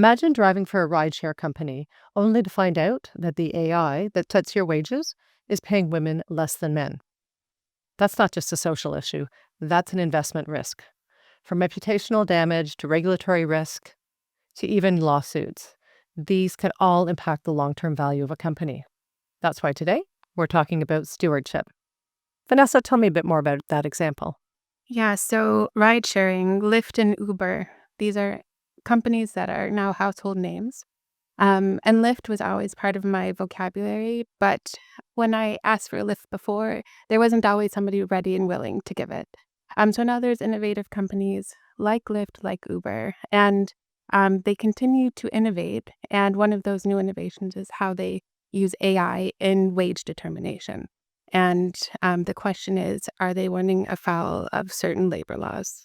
Imagine driving for a rideshare company only to find out that the AI that sets your wages is paying women less than men. That's not just a social issue, that's an investment risk. From reputational damage to regulatory risk to even lawsuits, these can all impact the long-term value of a company. That's why today we're talking about stewardship. Vanessa, tell me a bit more about that example. Yeah, so ride sharing, Lyft and Uber, these are companies that are now household names. And Lyft was always part of my vocabulary, but when I asked for a Lyft before, there wasn't always somebody ready and willing to give it. So now there's innovative companies like Lyft, like Uber, and they continue to innovate. And one of those new innovations is how they use AI in wage determination. And the question is, are they running afoul of certain labor laws?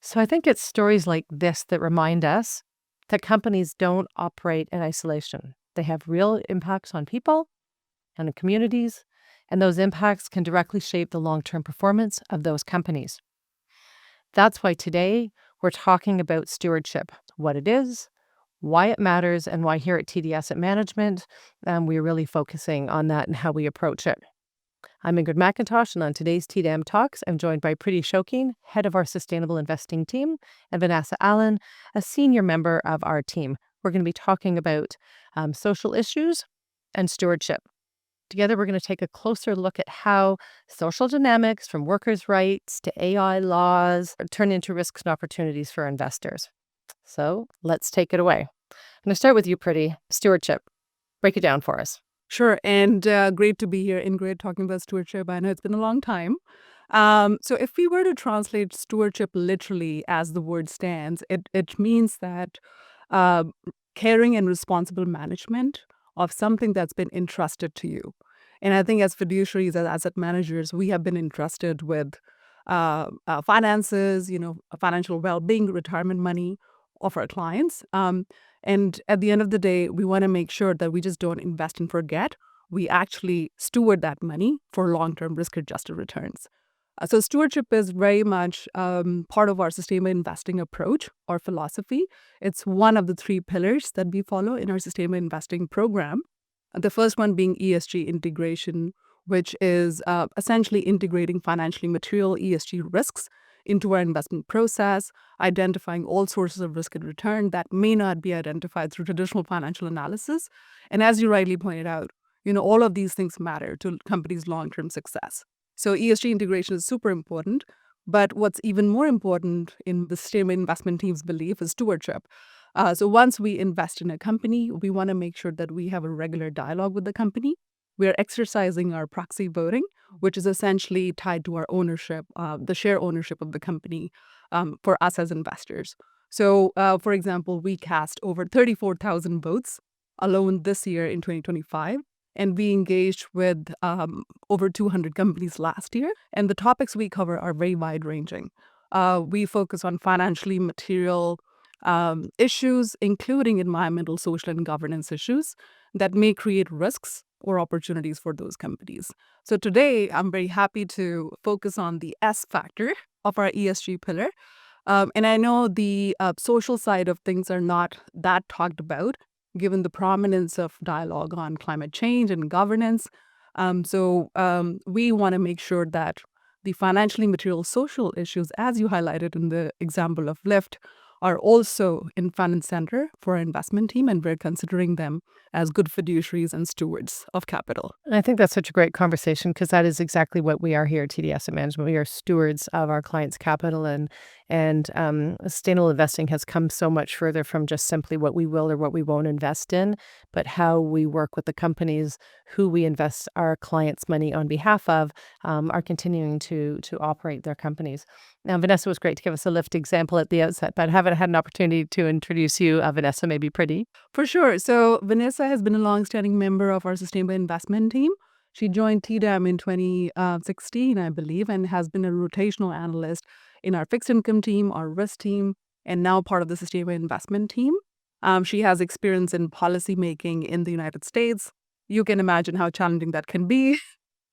So I think it's stories like this that remind us that companies don't operate in isolation. They have real impacts on people and in communities, and those impacts can directly shape the long-term performance of those companies. That's why today we're talking about stewardship, what it is, why it matters, and why here at TD Asset Management, we're really focusing on that and how we approach it. I'm Ingrid Macintosh, and on today's TDAM Talks, I'm joined by Priti Shokeen, head of our Sustainable Investing team, and Vanessa Allen, a senior member of our team. We're going to be talking about social issues and stewardship. Together, we're going to take a closer look at how social dynamics, from workers' rights to AI laws, turn into risks and opportunities for investors. So let's take it away. I'm going to start with you, Priti. Stewardship. Break it down for us. Sure, and great to be here, Ingrid, talking about stewardship. I know it's been a long time. So if we were to translate stewardship literally as the word stands, it means that uh, caring and responsible management of something that's been entrusted to you. And I think as fiduciaries, as asset managers, we have been entrusted with finances, financial well-being, retirement money of our clients. And at the end of the day, we want to make sure that we just don't invest and forget. We actually steward that money for long-term risk-adjusted returns. So stewardship is very much part of our sustainable investing approach or philosophy. It's one of the three pillars that we follow in our sustainable investing program. The first one being ESG integration, which is essentially integrating financially material ESG risks into our investment process, identifying all sources of risk and return that may not be identified through traditional financial analysis. And as you rightly pointed out, all of these things matter to companies' long-term success. So ESG integration is super important. But what's even more important in the sustainable investment team's belief is stewardship. So once we invest in a company, we want to make sure that we have a regular dialogue with the company. We are exercising our proxy voting, which is essentially tied to our ownership, the share ownership of the company for us as investors. So, for example, we cast over 34,000 votes alone this year in 2025, and we engaged with over 200 companies last year. And the topics we cover are very wide-ranging. We focus on financially material issues, including environmental, social, and governance issues that may create risks or opportunities for those companies. So today, I'm very happy to focus on the S factor of our ESG pillar. And I know the social side of things are not that talked about, given the prominence of dialogue on climate change and governance. So we want to make sure that the financially material social issues, as you highlighted in the example of Lyft, are also in front and center for our investment team, and we're considering them as good fiduciaries and stewards of capital. And I think that's such a great conversation because that is exactly what we are here at TD Asset Management. We are stewards of our clients' capital, and sustainable investing has come so much further from just simply what we will or what we won't invest in, but how we work with the companies who we invest our clients' money on behalf of are continuing to operate their companies. Now, Vanessa was great to give us a Lyft example at the outset, but I haven't had an opportunity to introduce you. Vanessa, maybe Priti. For sure. So Vanessa has been a longstanding member of our sustainable investment team. She joined TDAM in 2016, I believe, and has been a rotational analyst in our fixed income team, our risk team, and now part of the sustainable investment team. She has experience in policy making in the United States. You can imagine how challenging that can be.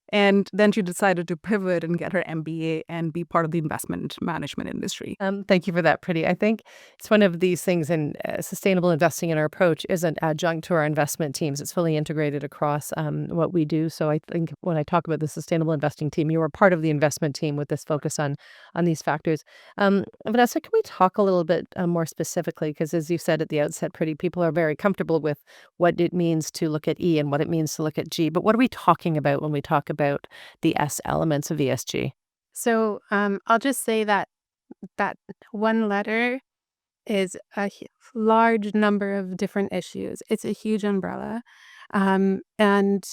And then she decided to pivot and get her MBA and be part of the investment management industry. Thank you for that, Priti. I think it's one of these things in sustainable investing in our approach isn't adjunct to our investment teams. It's fully integrated across what we do. So I think when I talk about the sustainable investing team, you are part of the investment team with this focus on these factors. Vanessa, can we talk a little bit more specifically? Because as you said at the outset, Priti, people are very comfortable with what it means to look at E and what it means to look at G. But what are we talking about when we talk about the S elements of ESG? So I'll just say that one letter is a large number of different issues. It's a huge umbrella. And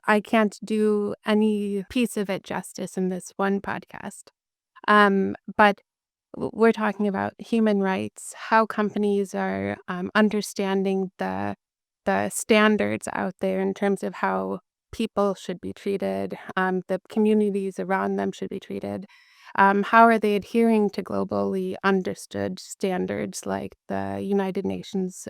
I can't do any piece of it justice in this one podcast. But we're talking about human rights, how companies are understanding the standards out there in terms of how people should be treated, the communities around them should be treated. How are they adhering to globally understood standards like the United Nations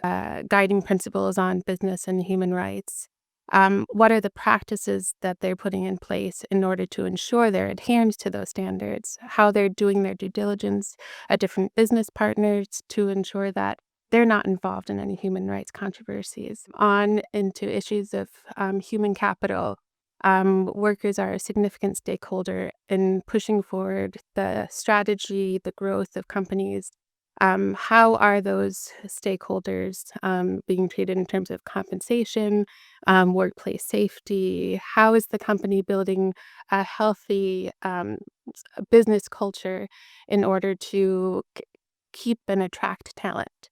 guiding principles on business and human rights? What are the practices that they're putting in place in order to ensure their adherence to those standards? How they're doing their due diligence at different business partners to ensure that they're not involved in any human rights controversies. On into issues of human capital. Workers are a significant stakeholder in pushing forward the strategy, the growth of companies. How are those stakeholders being treated in terms of compensation, workplace safety? How is the company building a healthy business culture in order to keep and attract talent?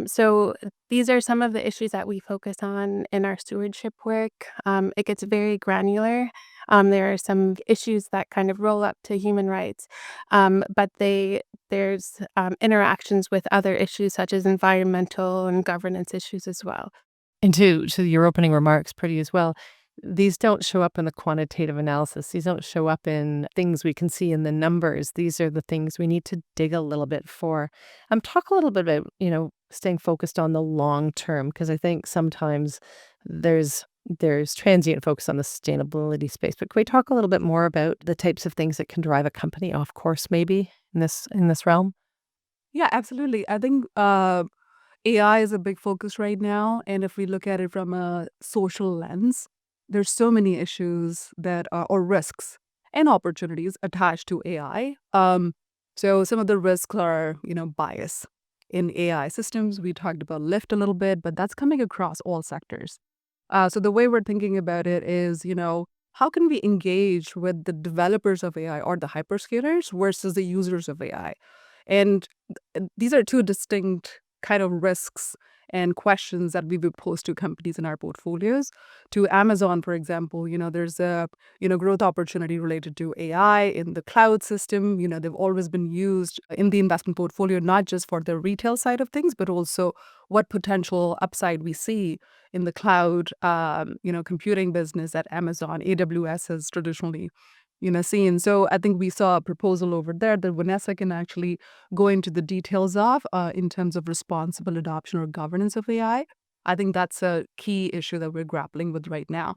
So these are some of the issues that we focus on in our stewardship work. It gets very granular. There are some issues that kind of roll up to human rights, but there's interactions with other issues such as environmental and governance issues as well. And to your opening remarks, Priti, as well, these don't show up in the quantitative analysis. These don't show up in things we can see in the numbers. These are the things we need to dig a little bit for. Talk a little bit about, staying focused on the long term, because I think sometimes there's transient focus on the sustainability space. But can we talk a little bit more about the types of things that can drive a company off course, maybe in this realm? Yeah, absolutely. I think AI is a big focus right now. And if we look at it from a social lens, there's so many issues that are, or risks and opportunities attached to AI. So some of the risks are, bias in AI systems. We talked about Lyft a little bit, but that's coming across all sectors. So the way we're thinking about it is, how can we engage with the developers of AI or the hyperscalers versus the users of AI? And these are two distinct kind of risks and questions that we would pose to companies in our portfolios. To Amazon, for example, there's a growth opportunity related to AI in the cloud system. They've always been used in the investment portfolio, not just for the retail side of things, but also what potential upside we see in the cloud, computing business at Amazon. AWS has traditionally seen. So I think we saw a proposal over there that Vanessa can actually go into the details of in terms of responsible adoption or governance of AI. I think that's a key issue that we're grappling with right now.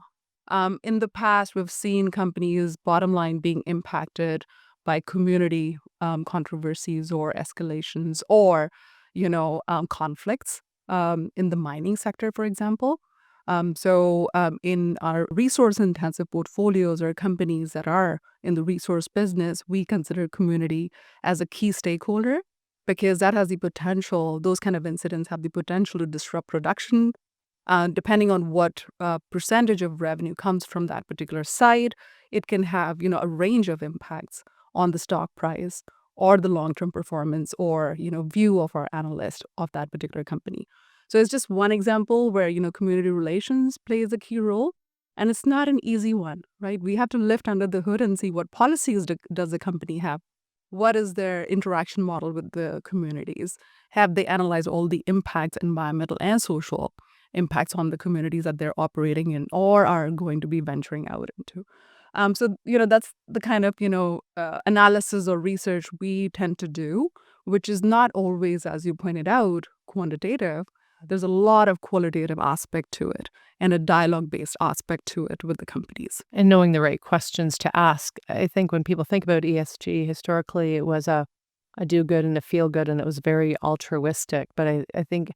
In the past, we've seen companies' bottom line being impacted by community controversies or escalations or, conflicts in the mining sector, for example. So in our resource-intensive portfolios or companies that are in the resource business, we consider community as a key stakeholder because that has the potential, those kind of incidents have the potential to disrupt production. Depending on what percentage of revenue comes from that particular site, it can have, a range of impacts on the stock price or the long-term performance or, view of our analyst of that particular company. So it's just one example where, community relations plays a key role. And it's not an easy one, right? We have to lift under the hood and see what policies does the company have. What is their interaction model with the communities? Have they analyzed all the impacts, environmental and social impacts on the communities that they're operating in or are going to be venturing out into? So, that's the kind of, analysis or research we tend to do, which is not always, as you pointed out, quantitative. There's a lot of qualitative aspect to it and a dialogue-based aspect to it with the companies. And knowing the right questions to ask. I think when people think about ESG, historically, it was a do good and a feel good, and it was very altruistic. But I think,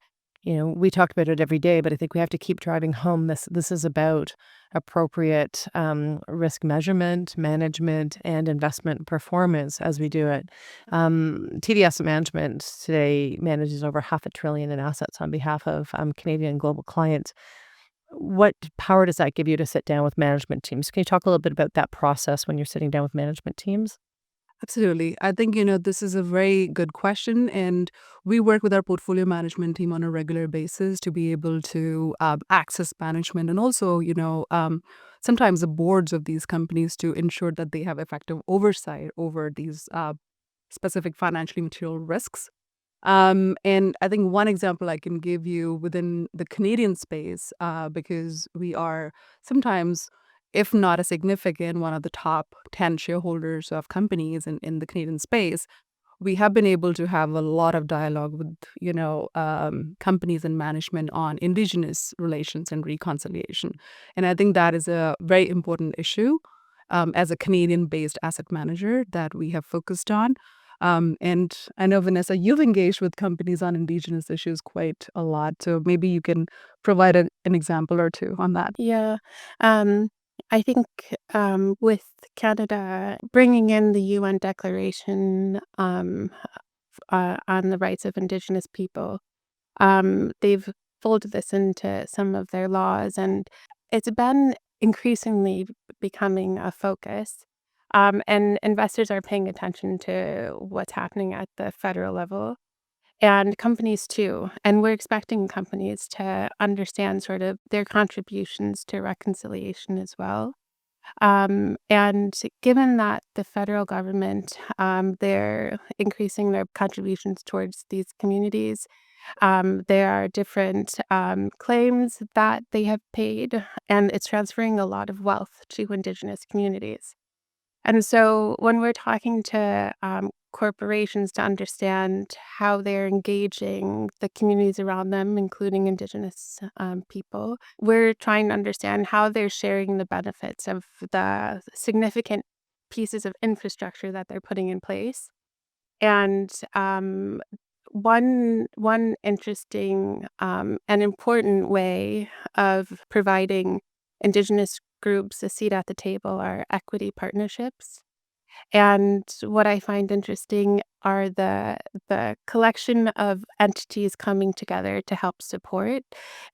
we talk about it every day, but I think we have to keep driving home this is about appropriate risk measurement, management, and investment performance as we do it. TD Asset Management today manages over $500 billion in assets on behalf of Canadian and global clients. What power does that give you to sit down with management teams? Can you talk a little bit about that process when you're sitting down with management teams? Absolutely. I think, this is a very good question. And we work with our portfolio management team on a regular basis to be able to access management and also, sometimes the boards of these companies to ensure that they have effective oversight over these specific financially material risks. And I think one example I can give you within the Canadian space, because we are sometimes, if not a significant, one of the top 10 shareholders of companies in the Canadian space, we have been able to have a lot of dialogue with, companies and management on Indigenous relations and reconciliation. And I think that is a very important issue as a Canadian-based asset manager that we have focused on. And I know, Vanessa, you've engaged with companies on Indigenous issues quite a lot. So maybe you can provide an example or two on that. Yeah. Um, I think with Canada bringing in the UN Declaration on the rights of Indigenous people, they've folded this into some of their laws, and it's been increasingly becoming a focus. And investors are paying attention to what's happening at the federal level and companies too. And we're expecting companies to understand sort of their contributions to reconciliation as well. And given that the federal government, they're increasing their contributions towards these communities, there are different claims that they have paid, and it's transferring a lot of wealth to Indigenous communities. And so when we're talking to corporations to understand how they're engaging the communities around them, including Indigenous people, we're trying to understand how they're sharing the benefits of the significant pieces of infrastructure that they're putting in place. And one interesting and important way of providing Indigenous groups a seat at the table are equity partnerships. And what I find interesting are the collection of entities coming together to help support.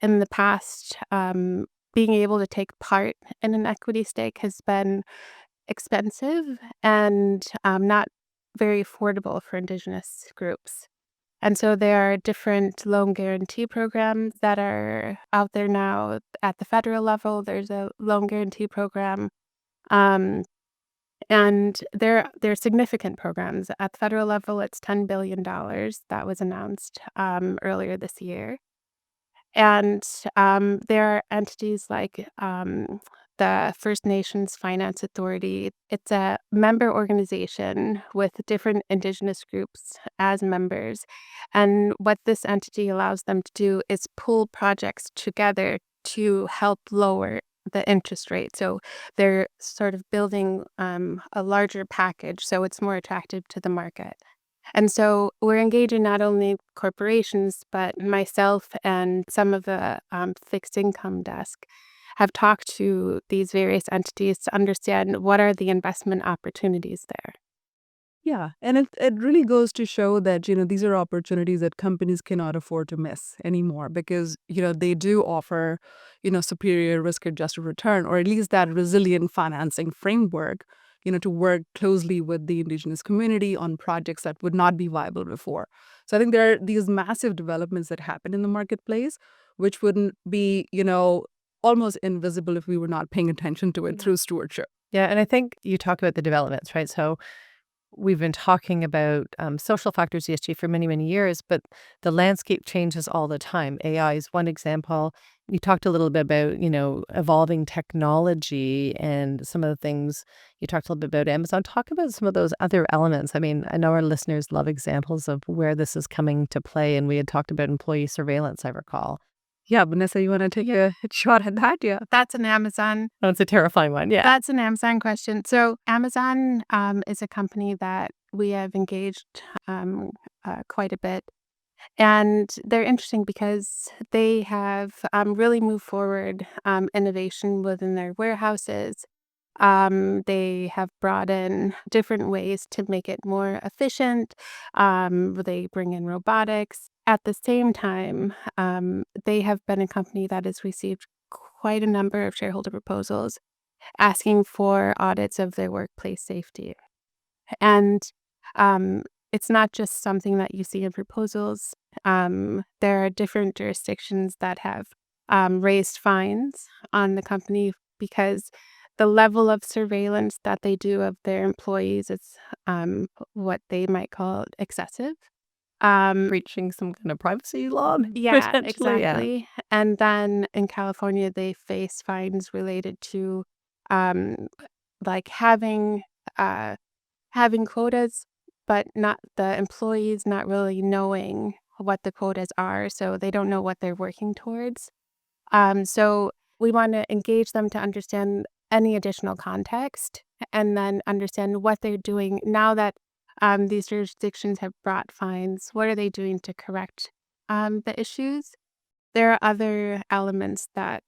In the past, being able to take part in an equity stake has been expensive and not very affordable for Indigenous groups. And so there are different loan guarantee programs that are out there now at the federal level. There's a loan guarantee program. Um, and they're significant programs. At the federal level, it's $10 billion that was announced earlier this year. And there are entities like the First Nations Finance Authority. It's a member organization with different Indigenous groups as members. And what this entity allows them to do is pull projects together to help lower the interest rate. So they're sort of building a larger package so it's more attractive to the market. And so we're engaging not only corporations, but myself and some of the fixed income desk have talked to these various entities to understand what are the investment opportunities there. Yeah, and it really goes to show that, these are opportunities that companies cannot afford to miss anymore because, they do offer, superior risk-adjusted return, or at least that resilient financing framework, to work closely with the Indigenous community on projects that would not be viable before. So I think there are these massive developments that happen in the marketplace, which wouldn't be, almost invisible if we were not paying attention to it Yeah. through stewardship. Yeah, and I think you talk about the developments, right? So we've been talking about social factors, ESG, for many, many years, but the landscape changes all the time. AI is one example. You talked a little bit about, evolving technology and some of the things. You talked a little bit about Amazon. Talk about some of those other elements. I mean, I know our listeners love examples of where this is coming to play, and we had talked about employee surveillance, I recall. Yeah, Vanessa, you want to take a shot at that? Yeah. That's an Amazon. Oh, it's a terrifying one. Yeah. That's an Amazon question. So Amazon is a company that we have engaged quite a bit. And they're interesting because they have really moved forward innovation within their warehouses. They have brought in different ways to make it more efficient. They bring in robotics. At the same time, they have been a company that has received quite a number of shareholder proposals asking for audits of their workplace safety. And it's not just something that you see in proposals. There are different jurisdictions that have raised fines on the company because the level of surveillance that they do of their employees is what they might call excessive. Breaching some kind of privacy law, Yeah, potentially. Yeah. exactly. And then in California, they face fines related to like having quotas, but not the employees not really knowing what the quotas are, so they don't know what they're working towards. So we want to engage them to understand any additional context and then understand what they're doing now that these jurisdictions have brought fines. What are they doing to correct the issues? There are other elements that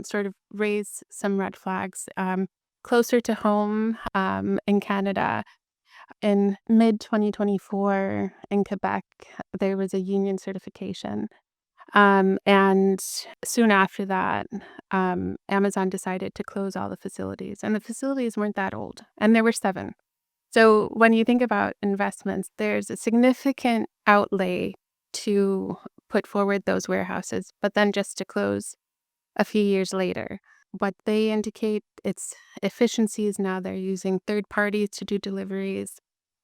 sort of raise some red flags. Closer to home in Canada, in mid-2024 in Quebec, there was a union certification. And soon after that, Amazon decided to close all the facilities. And the facilities weren't that old, and there were 7. So when you think about investments, there's a significant outlay to put forward those warehouses, but then just to close a few years later. What they indicate, it's efficiencies now. They're using third parties to do deliveries.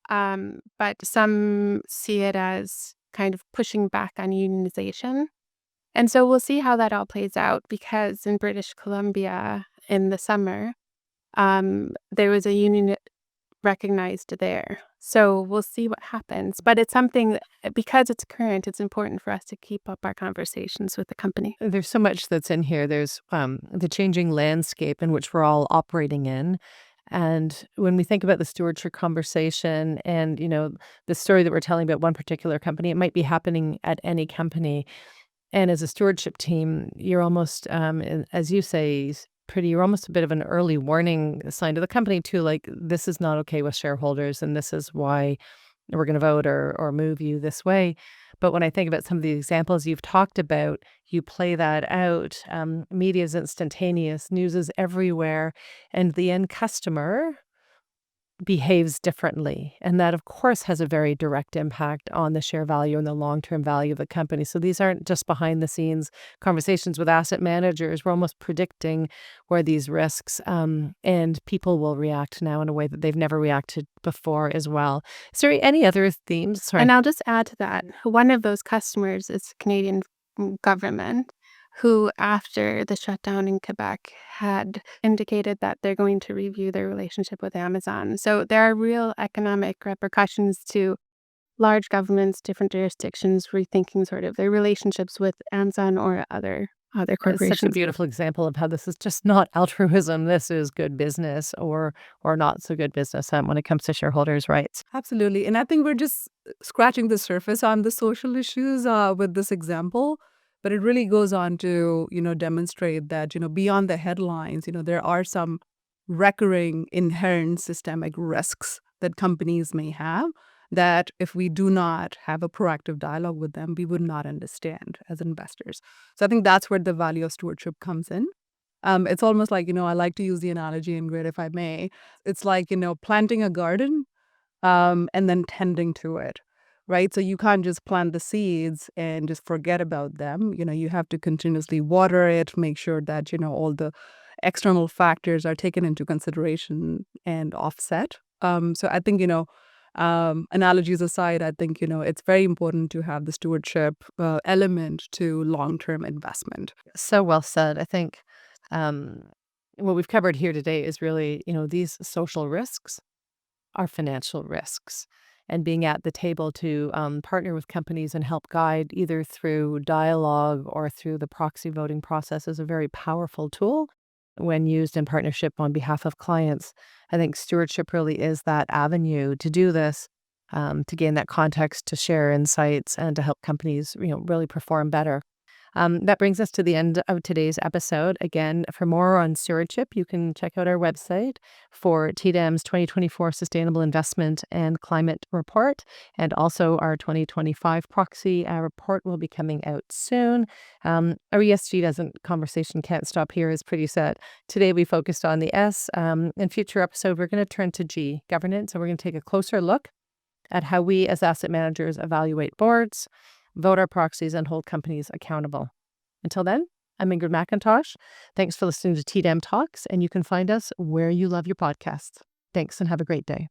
But some see it as kind of pushing back on unionization. And so we'll see how that all plays out because in British Columbia in the summer, there was a union recognized there. So we'll see what happens. But it's something, because it's current, it's important for us to keep up our conversations with the company. There's so much that's in here. There's the changing landscape in which we're all operating in. And when we think about the stewardship conversation and, the story that we're telling about one particular company, it might be happening at any company. And as a stewardship team, you're almost, as you say, Priti, you're almost a bit of an early warning sign to the company too, like this is not okay with shareholders and this is why we're going to vote or move you this way. But when I think about some of the examples you've talked about, you play that out. Media is instantaneous, news is everywhere, and the end customer behaves differently. And that, of course, has a very direct impact on the share value and the long-term value of the company. So these aren't just behind-the-scenes conversations with asset managers. We're almost predicting where these risks and people will react now in a way that they've never reacted before as well. Is there any other themes? Sorry. And I'll just add to that. One of those customers is the Canadian government, who, after the shutdown in Quebec, had indicated that they're going to review their relationship with Amazon. So there are real economic repercussions to large governments, different jurisdictions, rethinking sort of their relationships with Amazon or other It's corporations. such a beautiful example of how this is just not altruism. This is good business or not so good business when it comes to shareholders' rights. Absolutely. And I think we're just scratching the surface on the social issues with this example. But it really goes on to, demonstrate that, beyond the headlines, there are some recurring inherent systemic risks that companies may have that if we do not have a proactive dialogue with them, we would not understand as investors. So I think that's where the value of stewardship comes in. It's almost like, I like to use the analogy, Ingrid, if I may. It's like, planting a garden and then tending to it. Right. So you can't just plant the seeds and just forget about them. You have to continuously water it, make sure that, all the external factors are taken into consideration and offset. So I think, analogies aside, I think, it's very important to have the stewardship element to long-term investment. So well said. I think what we've covered here today is really, these social risks are financial risks. And being at the table to partner with companies and help guide either through dialogue or through the proxy voting process is a very powerful tool when used in partnership on behalf of clients. I think stewardship really is that avenue to do this, to gain that context, to share insights, and to help companies, really perform better. That brings us to the end of today's episode. Again, for more on stewardship, you can check out our website for TDAM's 2024 Sustainable Investment and Climate Report, and also our 2025 proxy report will be coming out soon. Our ESG conversation can't stop here, as Priti said. Today we focused on the S. In future episode, we're going to turn to G, governance, and we're going to take a closer look at how we as asset managers evaluate boards, vote our proxies, and hold companies accountable. Until then, I'm Ingrid Macintosh. Thanks for listening to TDAM Talks, and you can find us where you love your podcasts. Thanks, and have a great day.